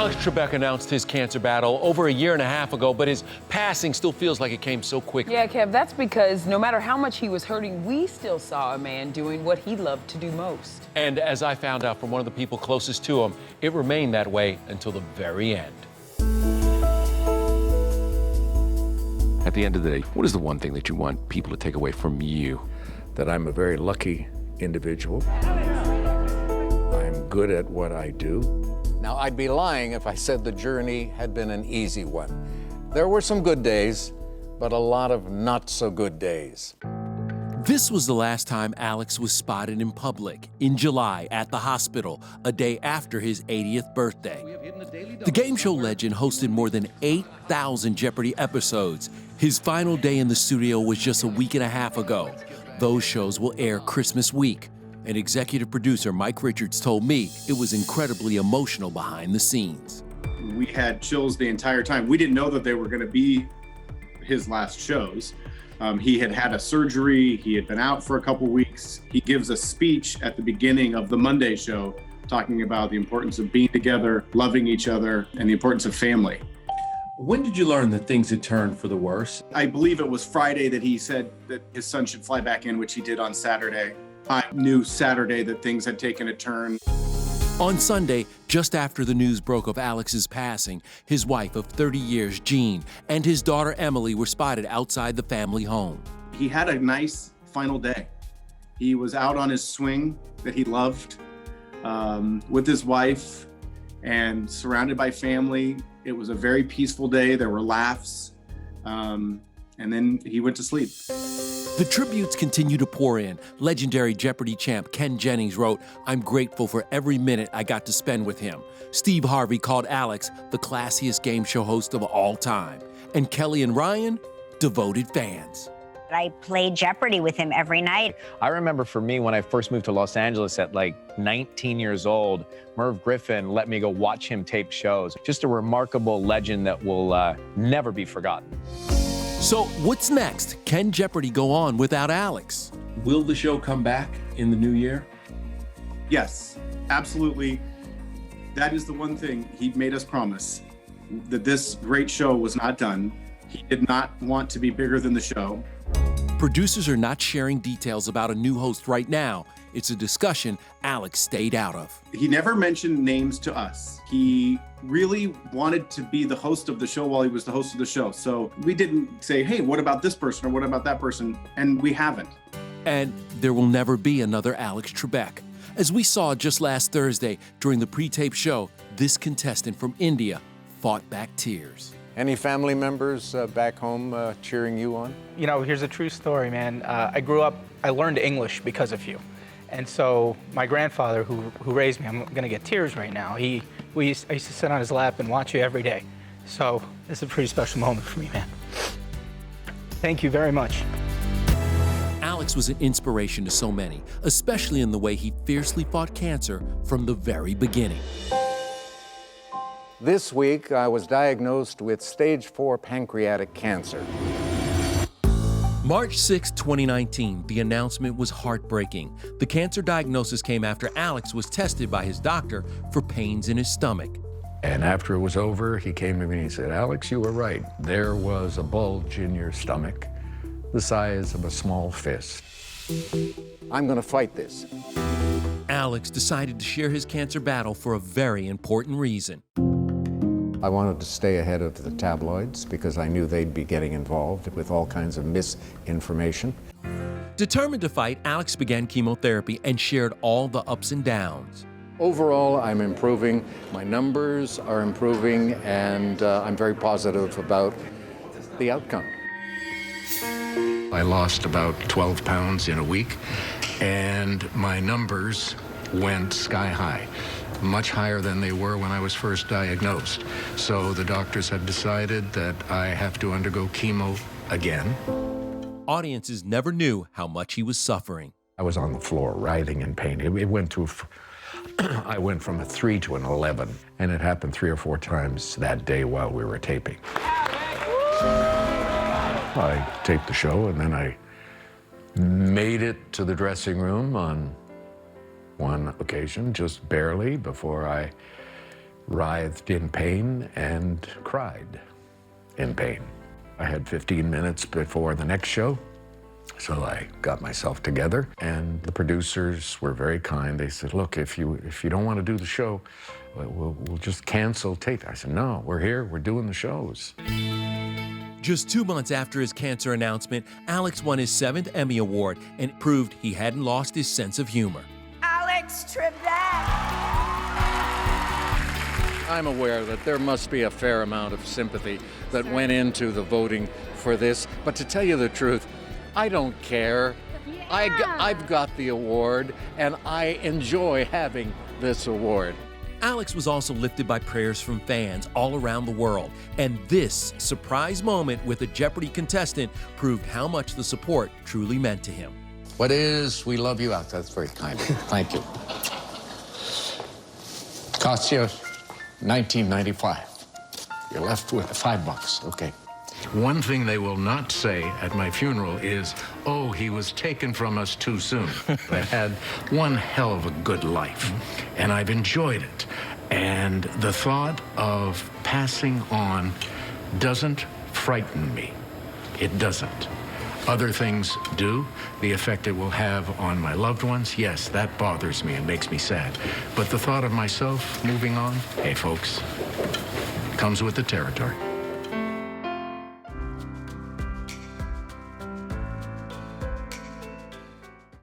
Alex Trebek announced his cancer battle over a year and a half ago, but his passing still feels like it came so quickly. Yeah, Kev, that's because no matter how much he was hurting, we still saw a man doing what he loved to do most. And as I found out from one of the people closest to him, it remained that way until the very end. At the end of the day, what is the one thing that you want people to take away from you? That I'm a very lucky individual. I'm good at what I do. Now, I'd be lying if I said the journey had been an easy one. There were some good days, but a lot of not so good days. This was the last time Alex was spotted in public, in July at the hospital, a day after his 80th birthday. The game show legend hosted more than 8,000 Jeopardy episodes. His final day in the studio was just a week and a half ago. Those shows will air Christmas week. And executive producer Mike Richards told me it was incredibly emotional behind the scenes. We had chills the entire time. We didn't know that they were going to be his last shows. He had had a surgery. He had been out for a couple weeks. He gives a speech at the beginning of the Monday show talking about the importance of being together, loving each other, and the importance of family. When did you learn that things had turned for the worse? I believe it was Friday that he said that his son should fly back in, which he did on Saturday. I knew Saturday that things had taken a turn. On Sunday, just after the news broke of Alex's passing, his wife of 30 years, Jean, and his daughter Emily were spotted outside the family home. He had a nice final day. He was out on his swing that he loved with his wife and surrounded by family. It was a very peaceful day. There were laughs, and then he went to sleep. The tributes continue to pour in. Legendary Jeopardy champ Ken Jennings wrote, "I'm grateful for every minute I got to spend with him." Steve Harvey called Alex the classiest game show host of all time. And Kelly and Ryan, devoted fans. I played Jeopardy with him every night. I remember for me, when I first moved to Los Angeles at like 19 years old, Merv Griffin let me go watch him tape shows. Just a remarkable legend that will never be forgotten. So what's next? Can Jeopardy go on without Alex? Will the show come back in the new year? Yes, absolutely. That is the one thing he made us promise, that this great show was not done. He did not want to be bigger than the show. Producers are not sharing details about a new host right now. It's a discussion Alex stayed out of. He never mentioned names to us. He really wanted to be the host of the show while he was the host of the show. So we didn't say, hey, what about this person or what about that person? And we haven't. And there will never be another Alex Trebek. As we saw just last Thursday during the pre-tape show, this contestant from India fought back tears. Any family members back home cheering you on? You know, here's a true story, man. I learned English because of you. And so my grandfather, who raised me, I'm gonna get tears right now. I used to sit on his lap and watch you every day. So this is a pretty special moment for me, man. Thank you very much. Alex was an inspiration to so many, especially in the way he fiercely fought cancer from the very beginning. This week, I was diagnosed with stage 4 pancreatic cancer. March 6, 2019, the announcement was heartbreaking. The cancer diagnosis came after Alex was tested by his doctor for pains in his stomach. And after it was over, he came to me and he said, "Alex, you were right. There was a bulge in your stomach the size of a small fist." I'm going to fight this. Alex decided to share his cancer battle for a very important reason. I wanted to stay ahead of the tabloids because I knew they'd be getting involved with all kinds of misinformation. Determined to fight, Alex began chemotherapy and shared all the ups and downs. Overall, I'm improving. My numbers are improving, and I'm very positive about the outcome. I lost about 12 pounds in a week, and my numbers went sky high, much higher than they were when I was first diagnosed. So the doctors have decided that I have to undergo chemo again. Audiences never knew how much he was suffering. I was on the floor, writhing in pain. It went to, I went from a 3 to an 11, and it happened 3 or 4 times that day while we were taping. I taped the show, and then I made it to the dressing room on one occasion, just barely, before I writhed in pain and cried in pain. I had 15 minutes before the next show, so I got myself together, and the producers were very kind. They said, look, if you don't want to do the show, we'll just cancel tape. I said, no, we're here, we're doing the shows. Just 2 months after his cancer announcement, Alex won his 7th Emmy Award and proved he hadn't lost his sense of humor. Alex Trebek! I'm aware that there must be a fair amount of sympathy that went into the voting for this, but to tell you the truth, I don't care. I've got the award, and I enjoy having this award. Alex was also lifted by prayers from fans all around the world, and this surprise moment with a Jeopardy contestant proved how much the support truly meant to him. What is We Love You Out? That's very kind of you. Thank you. Costs you $19.95. You're left with $5. Okay. One thing they will not say at my funeral is, oh, he was taken from us too soon. I had one hell of a good life, and I've enjoyed it. And the thought of passing on doesn't frighten me. It doesn't. Other things do. The effect it will have on my loved ones, yes, that bothers me and makes me sad. But the thought of myself moving on, hey, folks, comes with the territory.